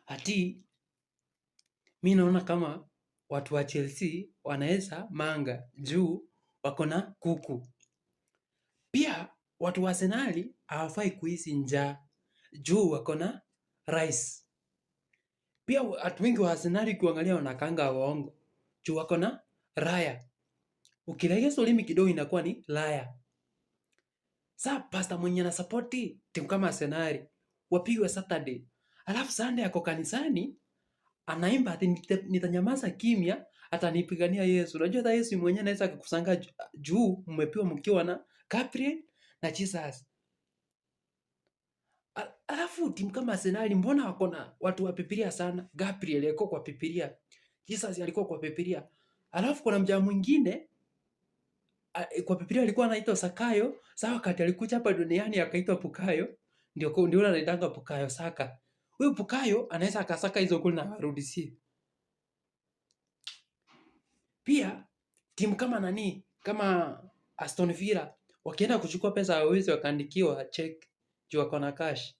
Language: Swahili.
ati mimi naona kama watu wa Chelsea wanaweza manga juu wako na kuku. Pia watu wa Arsenal hawafai kuhisi njaa juu wako na rice. Pia watu wengi wa Arsenal ukiangalia wanakaanga waongo juu wako na raya. Ukilegeza ulimi kidogo inakuwa ni laya. Sasa pastor mwenye na support timu kama Arsenal wapigwe Saturday. Alafu Sunday ako kanisani anaimba ati nitanyamaza kimya atanipigania Yesu. Unajua hata Yesu mwenyewe anaweza kukusanga juu mmepiwa mkiwa na Gabriel na Jesus. Alafu timu kama Arsenal mbona wako na watu wa Biblia sana? Gabriel alikuwa kwa Biblia. Jesus alikuwa kwa Biblia. Alafu kuna mjamaa mwingine kwa Biblia alikuwa anaitwa Sakayo. Sawa, wakati alikuja hapa duniani akaitwa Pukayo. Ndio anaitanga Pukayo Saka. Huyu Pukayo anaweza akasaka hizo goli na arudishie. Pia timu kama kama Aston Villa wakienda kuchukua pesa hawezi wakaandikiwa check juu wako na cash.